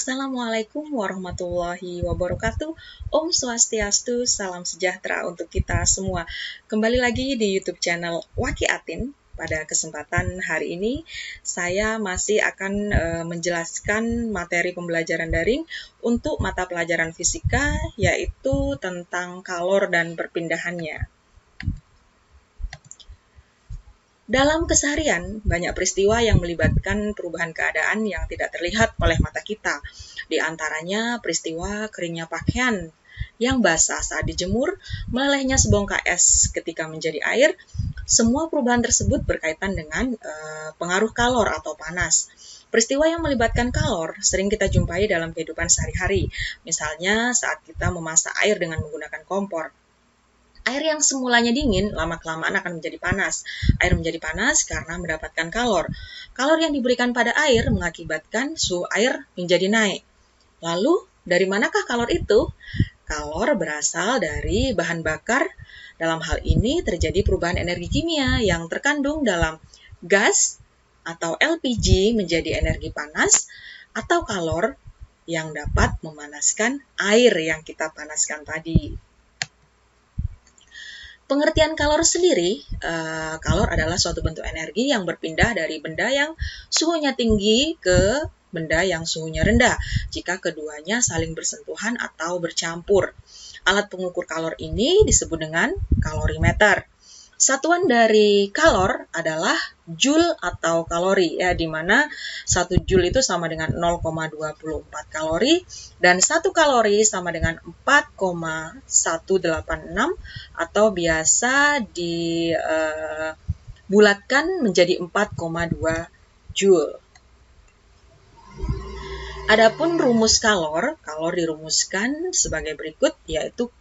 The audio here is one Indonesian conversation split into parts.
Assalamualaikum warahmatullahi wabarakatuh. Om Swastiastu, salam sejahtera untuk kita semua. Kembali lagi di YouTube channel Waki Atin. Pada kesempatan hari ini, saya masih akan menjelaskan materi pembelajaran daring untuk mata pelajaran fisika, yaitu tentang kalor dan perpindahannya. Dalam keseharian, banyak peristiwa yang melibatkan perubahan keadaan yang tidak terlihat oleh mata kita. Di antaranya peristiwa keringnya pakaian yang basah saat dijemur, melelehnya sebongkah es ketika menjadi air. Semua perubahan tersebut berkaitan dengan pengaruh kalor atau panas. Peristiwa yang melibatkan kalor sering kita jumpai dalam kehidupan sehari-hari. Misalnya saat kita memasak air dengan menggunakan kompor. Air yang semulanya dingin, lama-kelamaan akan menjadi panas. Air menjadi panas karena mendapatkan kalor. Kalor yang diberikan pada air mengakibatkan suhu air menjadi naik. Lalu, dari manakah kalor itu? Kalor berasal dari bahan bakar. Dalam hal ini terjadi perubahan energi kimia yang terkandung dalam gas atau LPG menjadi energi panas atau kalor yang dapat memanaskan air yang kita panaskan tadi. Pengertian kalor sendiri, kalor adalah suatu bentuk energi yang berpindah dari benda yang suhunya tinggi ke benda yang suhunya rendah, jika keduanya saling bersentuhan atau bercampur. Alat pengukur kalor ini disebut dengan kalorimeter. Satuan dari kalor adalah joule atau kalori, ya, di mana 1 joule itu sama dengan 0,24 kalori dan 1 kalori sama dengan 4,186 atau biasa dibulatkan menjadi 4,2 joule. Adapun rumus kalor dirumuskan sebagai berikut, yaitu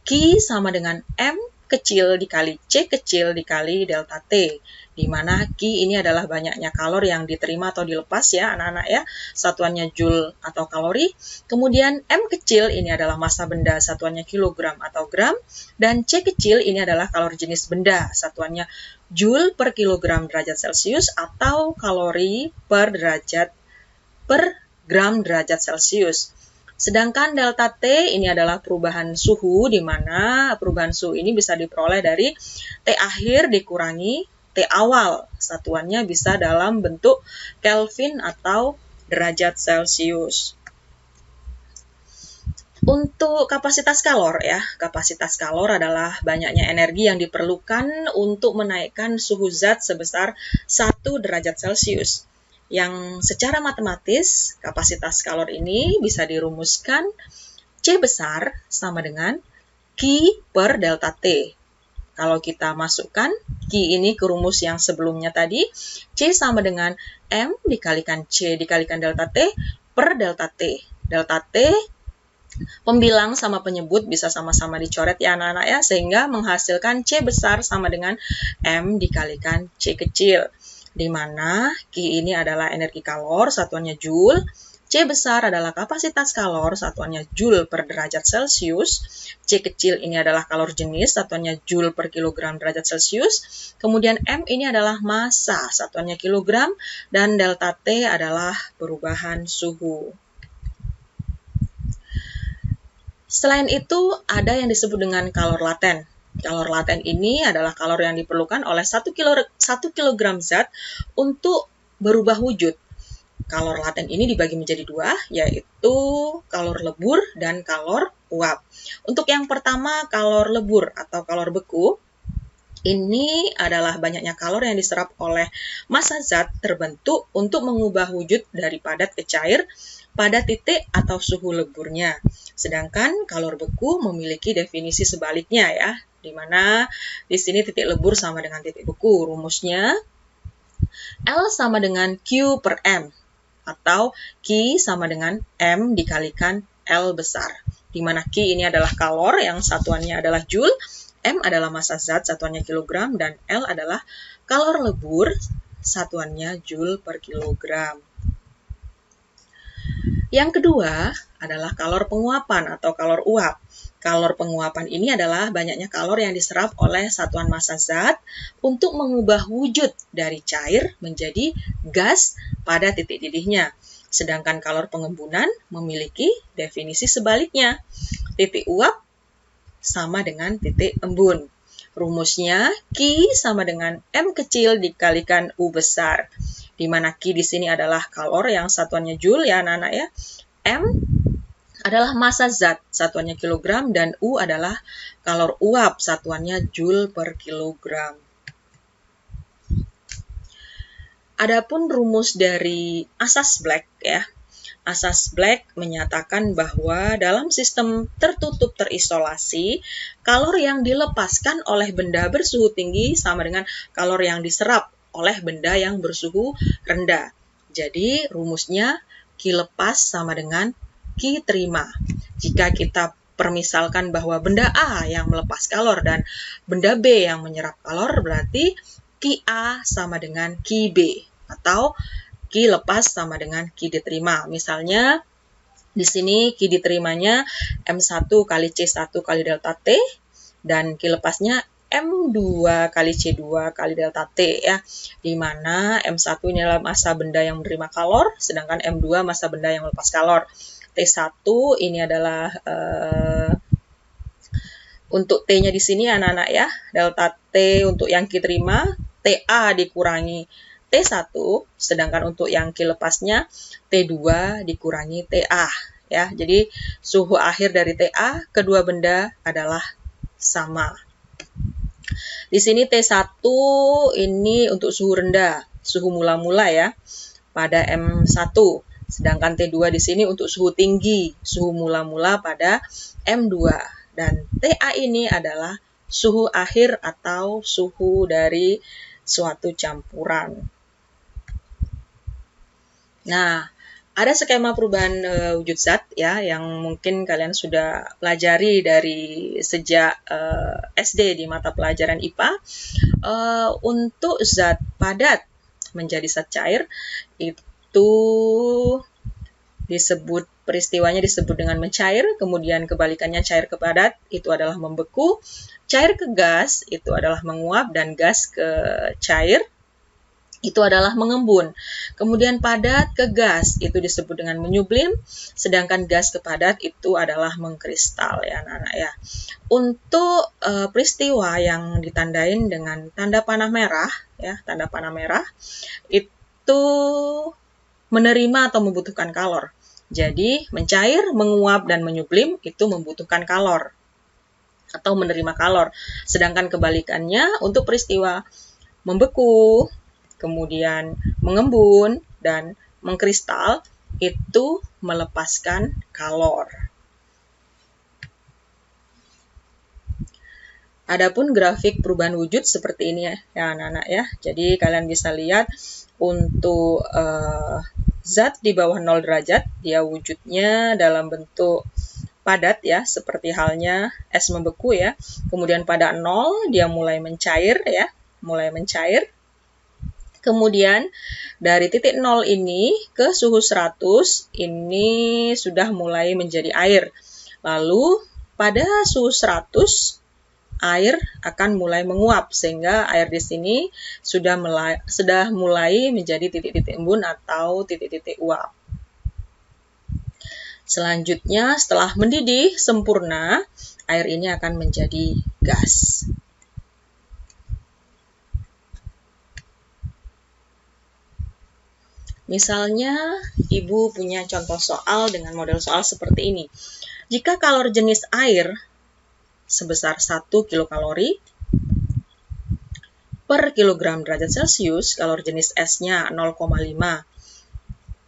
Q sama dengan M kecil dikali C kecil dikali delta T, di mana Q ini adalah banyaknya kalor yang diterima atau dilepas, ya anak-anak, ya, satuannya joule atau kalori. Kemudian M kecil ini adalah massa benda, satuannya kilogram atau gram, dan C kecil ini adalah kalori jenis benda, satuannya joule per kilogram derajat Celcius atau kalori per gram derajat Celcius. Sedangkan delta T ini adalah perubahan suhu, di mana perubahan suhu ini bisa diperoleh dari T akhir dikurangi T awal. Satuannya bisa dalam bentuk Kelvin atau derajat Celcius. Untuk kapasitas kalor, ya, kapasitas kalor adalah banyaknya energi yang diperlukan untuk menaikkan suhu zat sebesar 1 derajat Celcius. Yang secara matematis, kapasitas kalor ini bisa dirumuskan C besar sama dengan Q per delta T. Kalau kita masukkan Q ini ke rumus yang sebelumnya tadi, C sama dengan M dikalikan C dikalikan delta T per delta T. Delta T, pembilang sama penyebut bisa sama-sama dicoret, ya anak-anak, ya, sehingga menghasilkan C besar sama dengan M dikalikan C kecil, di mana Q ini adalah energi kalor, satuannya joule, C besar adalah kapasitas kalor, satuannya joule per derajat Celcius, C kecil ini adalah kalor jenis, satuannya joule per kilogram derajat Celcius, kemudian M ini adalah massa, satuannya kilogram, dan delta T adalah perubahan suhu. Selain itu, ada yang disebut dengan kalor laten. Kalor laten ini adalah kalor yang diperlukan oleh 1 kilogram zat untuk berubah wujud. Kalor laten ini dibagi menjadi 2, yaitu kalor lebur dan kalor uap. Untuk yang pertama, kalor lebur atau kalor beku, ini adalah banyaknya kalor yang diserap oleh massa zat terbentuk untuk mengubah wujud dari padat ke cair pada titik atau suhu leburnya. Sedangkan kalor beku memiliki definisi sebaliknya, ya, di mana di sini titik lebur sama dengan titik beku. Rumusnya L sama dengan Q per M, atau Q sama dengan M dikalikan L besar, di mana Q ini adalah kalor yang satuannya adalah joule, M adalah massa zat, satuannya kilogram, dan L adalah kalor lebur, satuannya joule per kilogram. Yang kedua adalah kalor penguapan atau kalor uap. Kalor penguapan ini adalah banyaknya kalor yang diserap oleh satuan massa zat untuk mengubah wujud dari cair menjadi gas pada titik didihnya. Sedangkan kalor pengembunan memiliki definisi sebaliknya. Titik uap sama dengan titik embun. Rumusnya Q sama dengan M kecil dikalikan U besar. Di mana Q di sini adalah kalor yang satuannya Joule ya anak-anak ya. M adalah massa zat, satuannya kilogram, dan U adalah kalor uap, satuannya Joule per kilogram. Adapun rumus dari asas Black ya. Asas Black menyatakan bahwa dalam sistem tertutup terisolasi, kalor yang dilepaskan oleh benda bersuhu tinggi sama dengan kalor yang diserap oleh benda yang bersuhu rendah. Jadi rumusnya Q lepas sama dengan Q terima. Jika kita permisalkan bahwa benda A yang melepas kalor dan benda B yang menyerap kalor, berarti QA sama dengan QB, atau Q lepas sama dengan Q diterima. Misalnya, di sini Q diterimanya M1 kali C1 kali delta T, dan Q lepasnya M2 kali C2 kali delta T ya, di mana M1 ini adalah massa benda yang menerima kalor, sedangkan M2 massa benda yang melepas kalor. T1 ini adalah untuk T-nya di sini anak-anak ya, delta T untuk yang Q terima, TA dikurangi T1, sedangkan untuk yang Q lepasnya T2 dikurangi TA ya. Jadi suhu akhir dari TA kedua benda adalah sama. Di sini T1 ini untuk suhu rendah, suhu mula-mula ya, pada M1. Sedangkan T2 di sini untuk suhu tinggi, suhu mula-mula pada M2. Dan TA ini adalah suhu akhir atau suhu dari suatu campuran. Nah, ada skema perubahan wujud zat ya yang mungkin kalian sudah pelajari dari sejak SD di mata pelajaran IPA. Untuk zat padat menjadi zat cair itu peristiwanya disebut dengan mencair, kemudian kebalikannya cair ke padat itu adalah membeku, cair ke gas itu adalah menguap, dan gas ke cair itu adalah mengembun. Kemudian padat ke gas itu disebut dengan menyublim, sedangkan gas ke padat itu adalah mengkristal ya anak-anak ya. Untuk peristiwa yang ditandain dengan tanda panah merah ya, tanda panah merah itu menerima atau membutuhkan kalor. Jadi mencair, menguap, dan menyublim itu membutuhkan kalor atau menerima kalor. Sedangkan kebalikannya untuk peristiwa membeku, kemudian mengembun, dan mengkristal itu melepaskan kalor. Adapun grafik perubahan wujud seperti ini ya anak-anak ya. Jadi kalian bisa lihat untuk zat di bawah 0 derajat, dia wujudnya dalam bentuk padat ya, seperti halnya es membeku ya. Kemudian pada 0 dia mulai mencair ya, mulai mencair. Kemudian dari titik 0 ini ke suhu 100 ini sudah mulai menjadi air. Lalu pada suhu 100 air akan mulai menguap sehingga air di sini sudah mulai menjadi titik-titik embun atau titik-titik uap. Selanjutnya setelah mendidih sempurna, air ini akan menjadi gas. Misalnya, Ibu punya contoh soal dengan model soal seperti ini. Jika kalor jenis air sebesar 1 kilokalori per kilogram derajat Celcius, kalor jenis esnya 0,5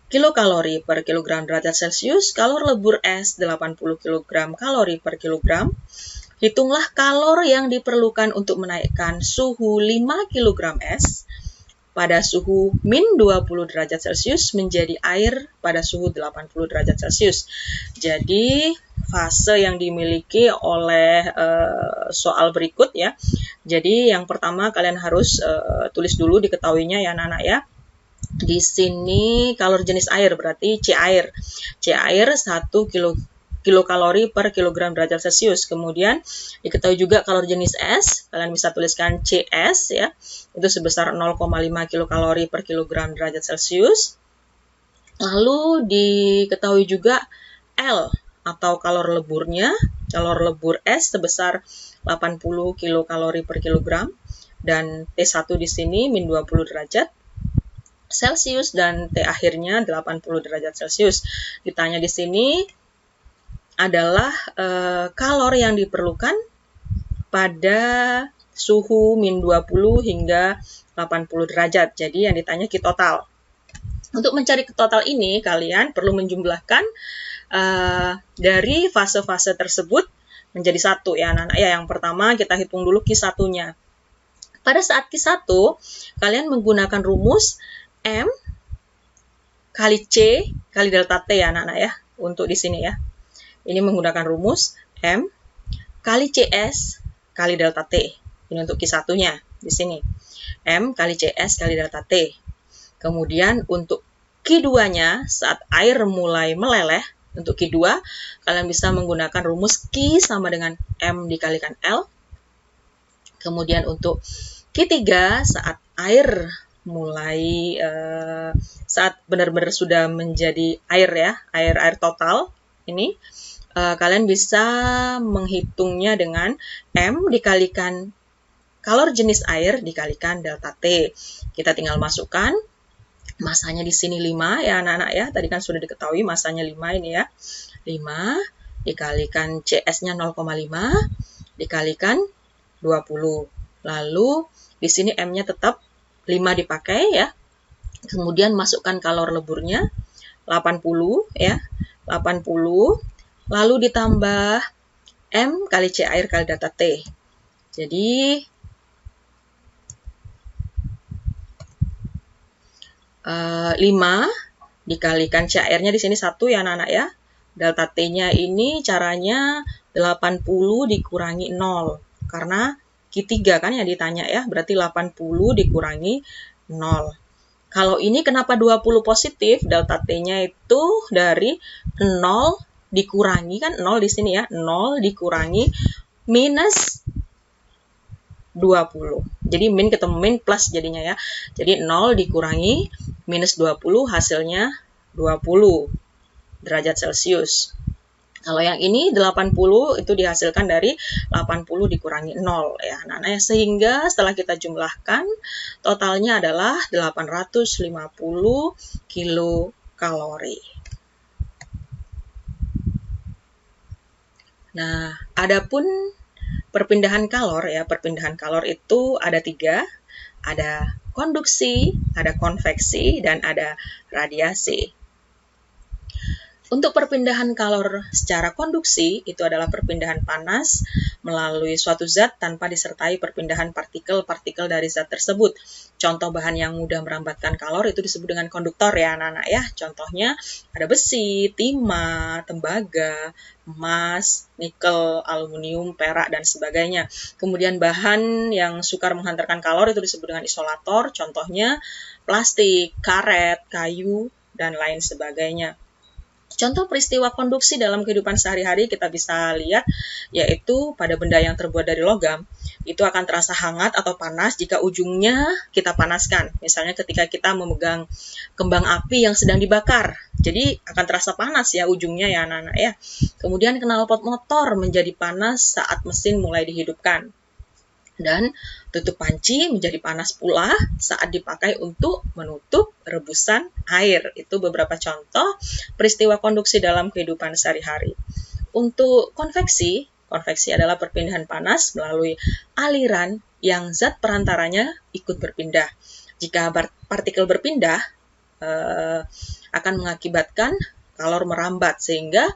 kilokalori per kilogram derajat Celcius, kalor lebur es 80 kg kalori per kilogram, hitunglah kalor yang diperlukan untuk menaikkan suhu 5 kg es pada suhu min 20 derajat Celcius menjadi air pada suhu 80 derajat Celcius. Jadi fase yang dimiliki oleh soal berikut ya. Jadi yang pertama kalian harus tulis dulu diketahuinya ya anak-anak ya. Di sini kalor jenis air berarti C air. C air 1 kilokalori per kilogram derajat Celcius. Kemudian diketahui juga kalor jenis es, kalian bisa tuliskan CS ya. Itu sebesar 0,5 kilokalori per kilogram derajat Celcius. Lalu diketahui juga L atau kalor leburnya, kalor lebur es sebesar 80 kilokalori per kilogram, dan T1 di sini min 20 derajat Celcius dan T akhirnya 80 derajat Celcius. Ditanya di sini adalah kalor yang diperlukan pada suhu min 20 hingga 80 derajat. Jadi yang ditanya Q total. Untuk mencari Q total ini, kalian perlu menjumlahkan dari fase-fase tersebut menjadi satu ya anak-anak. Ya, yang pertama kita hitung dulu Q1-nya. Pada saat Q1, kalian menggunakan rumus M kali C kali delta T ya anak-anak ya. Untuk di sini ya. Ini menggunakan rumus M kali CS kali delta T. Ini untuk Q1-nya di sini. M kali CS kali delta T. Kemudian untuk Q2-nya saat air mulai meleleh, untuk Q2 kalian bisa menggunakan rumus Q sama dengan M dikalikan L. Kemudian untuk Q3 saat air mulai saat benar-benar sudah menjadi air ya, air total ini kalian bisa menghitungnya dengan M dikalikan kalor jenis air dikalikan delta T. Kita tinggal masukkan masanya di sini 5 ya anak-anak ya. Tadi kan sudah diketahui masanya 5 ini ya. 5 dikalikan CS-nya 0,5 dikalikan 20. Lalu di sini M-nya tetap 5 dipakai ya. Kemudian masukkan kalor leburnya 80 ya. 80 lalu ditambah M kali C air kali delta T. Jadi 5 dikalikan C airnya di sini 1 ya anak-anak ya. Delta T-nya ini caranya 80 dikurangi 0. Karena Q3 kan yang ditanya ya, berarti 80 dikurangi 0. Kalau ini kenapa 20 positif? Delta T-nya itu dari 0 dikurangi, kan 0 di sini ya, 0 dikurangi minus 20. Jadi min ketemu min plus jadinya ya. Jadi 0 dikurangi minus 20 hasilnya 20 derajat Celcius. Kalau yang ini 80 itu dihasilkan dari 80 dikurangi 0 ya anak-anak. Sehingga setelah kita jumlahkan totalnya adalah 850 kilokalori. Nah, adapun perpindahan kalor ya, perpindahan kalor itu ada 3, ada konduksi, ada konveksi, dan ada radiasi. Untuk perpindahan kalor secara konduksi, itu adalah perpindahan panas melalui suatu zat tanpa disertai perpindahan partikel-partikel dari zat tersebut. Contoh bahan yang mudah merambatkan kalor itu disebut dengan konduktor ya anak-anak ya. Contohnya ada besi, timah, tembaga, emas, nikel, aluminium, perak, dan sebagainya. Kemudian bahan yang sukar menghantarkan kalor itu disebut dengan isolator, contohnya plastik, karet, kayu, dan lain sebagainya. Contoh peristiwa konduksi dalam kehidupan sehari-hari kita bisa lihat, yaitu pada benda yang terbuat dari logam, itu akan terasa hangat atau panas jika ujungnya kita panaskan. Misalnya ketika kita memegang kembang api yang sedang dibakar, jadi akan terasa panas ya ujungnya ya anak-anak ya. Kemudian knalpot motor menjadi panas saat mesin mulai dihidupkan. Dan tutup panci menjadi panas pula saat dipakai untuk menutup rebusan air. Itu beberapa contoh peristiwa konduksi dalam kehidupan sehari-hari. Untuk konveksi, konveksi adalah perpindahan panas melalui aliran yang zat perantaranya ikut berpindah. Jika partikel berpindah, akan mengakibatkan kalor merambat sehingga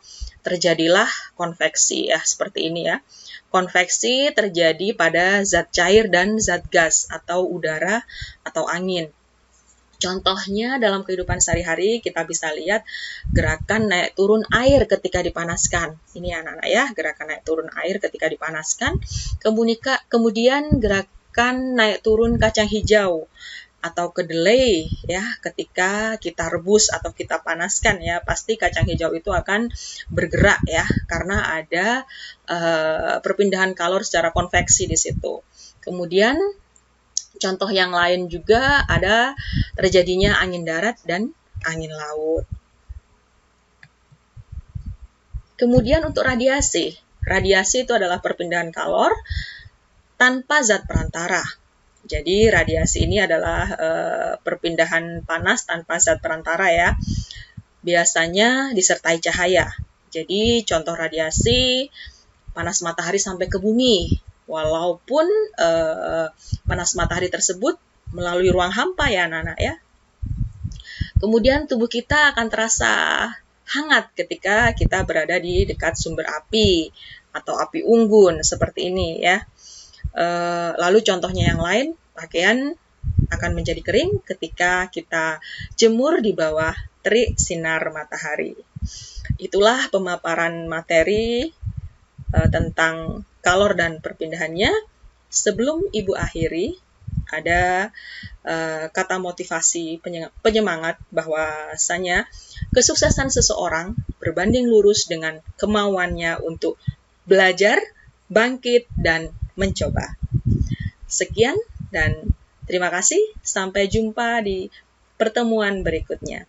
terjadilah konveksi ya, seperti ini ya. Konveksi terjadi pada zat cair dan zat gas atau udara atau angin. Contohnya dalam kehidupan sehari-hari kita bisa lihat gerakan naik turun air ketika dipanaskan. Ini anak-anak ya, gerakan naik turun air ketika dipanaskan. Kemudian gerakan naik turun kacang hijau atau kedelai ya, ketika kita rebus atau kita panaskan ya, pasti kacang hijau itu akan bergerak ya, karena ada perpindahan kalor secara konveksi di situ. Kemudian contoh yang lain juga ada terjadinya angin darat dan angin laut. Kemudian untuk radiasi. Radiasi itu adalah perpindahan kalor tanpa zat perantara. Jadi radiasi ini adalah perpindahan panas tanpa zat perantara ya. Biasanya disertai cahaya. Jadi contoh radiasi panas matahari sampai ke bumi. Walaupun panas matahari tersebut melalui ruang hampa ya anak-anak ya. Kemudian tubuh kita akan terasa hangat ketika kita berada di dekat sumber api atau api unggun seperti ini ya. Lalu contohnya yang lain, pakaian akan menjadi kering ketika kita jemur di bawah terik sinar matahari. Itulah pemaparan materi tentang kalor dan perpindahannya. Sebelum Ibu akhiri, ada kata motivasi penyemangat bahwasanya kesuksesan seseorang berbanding lurus dengan kemauannya untuk belajar, bangkit, dan mencoba. Sekian dan terima kasih. Sampai jumpa di pertemuan berikutnya.